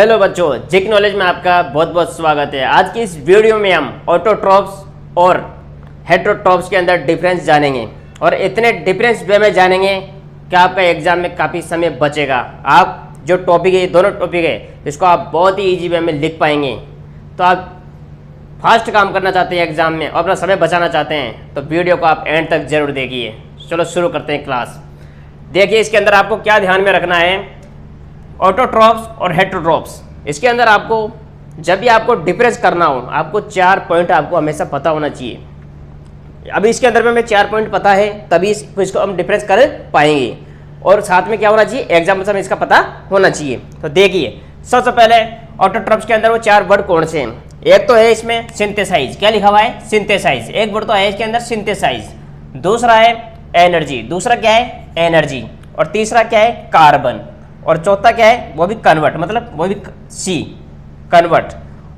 Hello बच्चों, जिक knowledge में आपका बहुत बहुत स्वागत है। आज की इस वीडियो में हम ऑटोट्रॉप्स और हेटेरोट्रॉप्स के अंदर डिफरेंस जानेंगे और इतने डिफरेंस वे में जानेंगे कि आपका एग्जाम में काफ़ी समय बचेगा। आप जो टॉपिक है, दोनों टॉपिक है, इसको आप बहुत ही ईजी वे में लिख पाएंगे। तो आप फास्ट काम करना चाहते हैं एग्जाम में और अपना समय बचाना चाहते हैं तो वीडियो को आप एंड तक जरूर देखिए। चलो शुरू करते हैं क्लास। देखिए इसके अंदर आपको क्या ध्यान में रखना है, ऑटोट्रॉप्स और हेटेरोट्रॉप्स। इसके अंदर आपको जब भी आपको डिफरेंस करना हो, आपको 4 पॉइंट आपको हमेशा पता होना चाहिए। अभी इसके अंदर में 4 पॉइंट पता है तभी इसको हम डिफरेंस कर पाएंगे और साथ में क्या होना चाहिए, एग्जाम में इसका पता होना चाहिए। तो देखिए सबसे पहले ऑटोट्रॉप्स के अंदर वो 4 वर्ड कौन से हैं। एक तो है इसमें सिंथेसाइज, क्या लिखा हुआ है, सिंथेसाइज। एक वर्ड तो है इसके अंदर सिंथेसाइज। दूसरा है एनर्जी, दूसरा क्या है एनर्जी। और तीसरा क्या है कार्बन। और चौथा क्या है, वो भी कन्वर्ट, मतलब वो भी सी कन्वर्ट।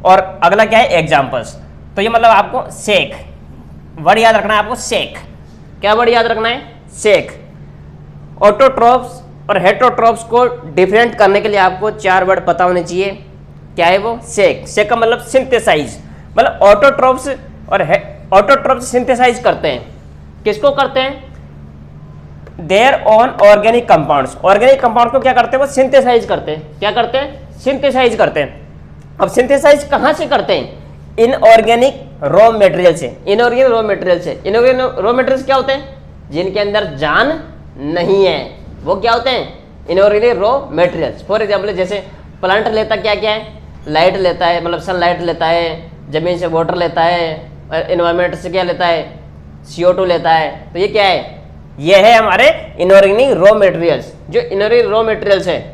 और अगला क्या है एग्जाम्पल्स। तो ये मतलब आपको सेक वर्ड याद रखना है, आपको सेक। क्या वर्ड याद रखना है, सेक। ऑटोट्रॉप्स और हेटेरोट्रॉप्स को डिफरेंट करने के लिए आपको 4 वर्ड पता होने चाहिए। क्या है वो, सेक। सेक का मतलब सिंथेसाइज, मतलब ऑटोट्रॉप्स और ऑटोट्रॉप्स सिंथेसाइज करते हैं। किसको करते हैं, there on organic compounds. Organic compound को क्या करते हैं, वो सिंथेसाइज करते हैं। क्या करते हैं, सिंथेसाइज करते हैं। अब सिंथेसाइज कहां से करते हैं, इनऑर्गेनिक रॉ मटेरियल से। इनऑर्गेनिक रॉ मटेरियल से। इनऑर्गेनिक रॉ मटेरियल्स क्या होते हैं, जिनके अंदर जान नहीं है, वो क्या होते हैं, inorganic raw materials. For example जैसे प्लांट लेता क्या क्या है, लाइट लेता है, मतलब सनलाइट लेता है, जमीन से वाटर लेता है, एनवायरमेंट से क्या लेता है, CO2 लेता है। तो ये क्या है, ये है हमारे इनऑर्गेनिक रॉ मटेरियल्स। जो इनऑर्गेनिक रॉ मटेरियल्स है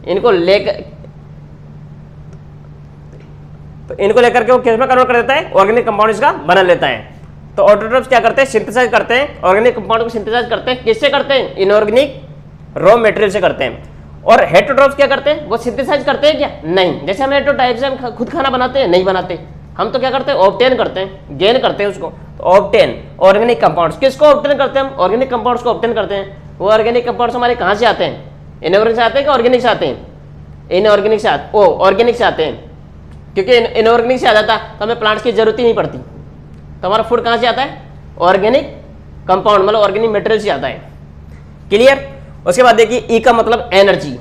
इनको लेकर के वो किस में कन्वर्ट कर देता है, ऑर्गेनिक कंपाउंड इसका बना लेता है। तो ऑटोट्रॉप्स क्या करते हैं, सिंथेसाइज करते हैं, ऑर्गेनिक कंपाउंड को सिंथेसाइज करते हैं। किससे करते हैं, इनऑर्गेनिक रॉ मटेरियल से करते हैं। और हेटेरोट्रॉप्स क्या करते हैं, वो सिंथेसाइज करते हैं क्या, नहीं। जैसे हम हेटेरोटाइप से हम खुद खाना बनाते हैं, नहीं बनाते। हम तो क्या करते हैं, ऑब्टेन करते हैं, गेन करते हैं उसको। तो ऑब्टेन ऑर्गेनिक कंपाउंड्स, किसको ऑब्टेन करते हैं हम, ऑर्गेनिक कंपाउंड्स को ऑब्टेन करते हैं। वो ऑर्गेनिक कंपाउंड्स हमारे कहाँ से आते हैं, इनऑर्गेनिक से आते हैं कि ऑर्गेनिक से आते हैं, इनऑर्गेनिक से आते, ऑर्गेनिक से आते हैं। क्योंकि इनऑर्गेनिक से आ जाता तो हमें प्लांट्स की जरूरत ही नहीं पड़ती। तो हमारा फूड कहाँ से आता है, ऑर्गेनिक कंपाउंड, मतलब ऑर्गेनिक मटेरियल से आता है। क्लियर। उसके बाद देखिए ई का मतलब एनर्जी।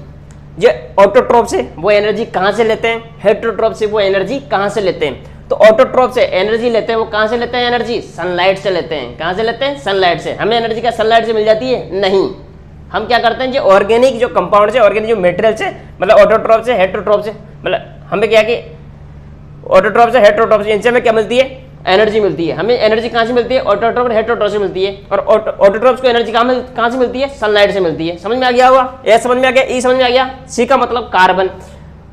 जो ऑटोट्रॉप से वो एनर्जी कहाँ से लेते हैं, हेटेरोट्रॉप से वो एनर्जी कहाँ से लेते हैं। तो ऑटोट्रॉप से एनर्जी लेते हैं, वो कहाँ से लेते हैं एनर्जी, सनलाइट से लेते हैं। कहाँ से लेते हैं, सनलाइट से। हमें एनर्जी क्या सनलाइट से मिल जाती है, नहीं। हम क्या करते हैं, जो ऑर्गेनिक जो कंपाउंड से, ऑर्गेनिक जो मटेरियल से, मतलब ऑटोट्रॉप से हेटेरोट्रॉप से, मतलब हमें क्या कि ऑटोट्रॉप से हेटेरोट्रॉप से, इनसे हमें क्या मिलती है, एनर्जी मिलती है। हमें एनर्जी कहाँ से मिलती है, ऑटोट्रॉप और हेटेरोट्रॉप से मिलती है। और ऑटोट्रॉप्स को एनर्जी कहाँ से मिलती है, सनलाइट से मिलती है। समझ में आ गया होगा, ए समझ में आ गया, ई समझ में आ गया। सी का मतलब कार्बन।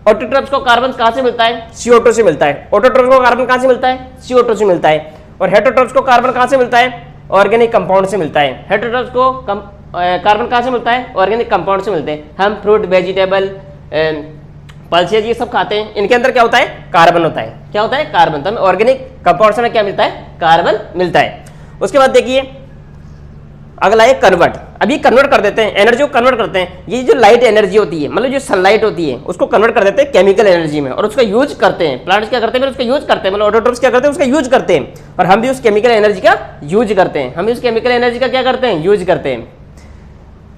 ऑटोट्रॉप्स को कार्बन कहाँ से मिलता है, CO2 से मिलता है। ऑटोट्रॉप्स को कार्बन कहाँ से मिलता है, CO2 से मिलता है। और हेटेरोट्रॉप्स को कार्बन कहाँ से मिलता है, ऑर्गेनिक कंपाउंड से मिलता है। हेटेरोट्रॉप्स को कार्बन कहाँ से मिलता है, ऑर्गेनिक कंपाउंड से मिलते हैं। हम फ्रूट, वेजिटेबल, पल्सेज ये सब खाते हैं, इनके अंदर क्या होता है, कार्बन होता है। क्या होता है, कार्बन। तो हमें ऑर्गेनिक कंपाउंड से हमें क्या मिलता है, कार्बन मिलता है। उसके बाद देखिए अगला है कन्वर्ट। अभी कन्वर्ट कर देते हैं, एनर्जी को कन्वर्ट करते हैं। ये जो लाइट एनर्जी होती है, मतलब जो सनलाइट होती है, उसको कन्वर्ट कर देते हैं केमिकल एनर्जी में और उसका यूज करते हैं। प्लांट्स क्या करते हैं, उसका यूज करते हैं, मतलब ऑटोट्रॉप्स क्या करते हैं, उसका यूज करते हैं। और हम भी उस केमिकल एनर्जी का यूज करते हैं। हम भी उस केमिकल एनर्जी का क्या करते हैं, यूज करते हैं।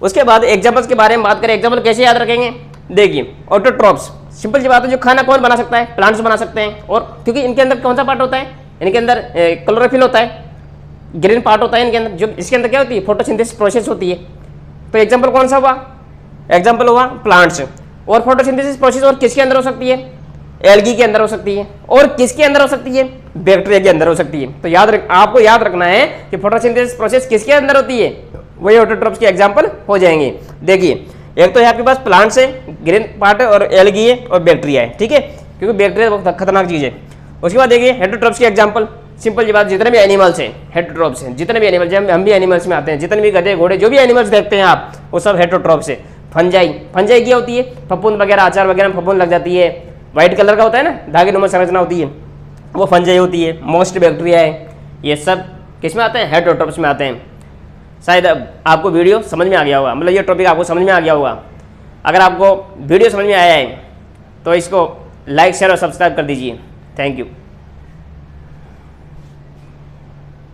उसके बाद एग्जाम्पल्स के बारे में बात करें, एग्जाम्पल कैसे याद रखेंगे। देखिए ऑटोट्रॉप्स, सिंपल सी बात है, जो खाना कौन बना सकता है, प्लांट्स बना सकते हैं। और क्योंकि इनके अंदर कौन सा पार्ट होता है, इनके अंदर क्लोरोफिल होता है, ग्रीन पार्ट होता है इनके अंदर। जो इसके अंदर क्या होती है, फोटोसिंथेसिस प्रोसेस होती है। तो एग्जांपल कौन सा हुआ, एग्जांपल हुआ प्लांट्स। और फोटोसिंथेसिस प्रोसेस और किसके अंदर हो सकती है, एल्गी के अंदर हो सकती है। और किसके अंदर हो सकती है, बैक्टीरिया के अंदर हो सकती है। तो आपको याद रखना है कि फोटोसिंथेसिस प्रोसेस किसके अंदर होती है, वही ऑटोट्रॉप्स के एग्जाम्पल हो जाएंगे। देखिए एक तो है आपके पास प्लांट्स है, ग्रीन पार्ट है, और एल्गी है, और बैक्टीरिया है। ठीक है, क्योंकि बैक्टीरिया बहुत खतरनाक चीज है। उसके बाद देखिए हेटेरोट्रॉप्स के एग्जाम्पल, सिंपल जी बात, जितने भी एनिमल्स हैं हेटेरोट्रॉप्स हैं। जितने भी एनिमल्स, हम भी एनिमल्स में आते हैं, जितने भी गधे घोड़े जो भी एनिमल्स देखते हैं आप, वो सब हेटेरोट्रॉप्स है। फंजाई, फंजाई क्या होती है, फफूंद वगैरह, अचार वगैरह में फफूंद लग जाती है, व्हाइट कलर का होता है ना, धागे नुमा संरचना होती है, वो फंजाई होती है। मोस्ट बैक्टीरिया है, ये सब किस में आते हैं, हेटेरोट्रॉप्स में आते हैं। शायद आपको वीडियो समझ में आ गया होगा, मतलब ये टॉपिक आपको समझ में आ गया होगा। अगर आपको वीडियो समझ में आया है तो इसको लाइक शेयर और सब्सक्राइब कर दीजिए। Thank you.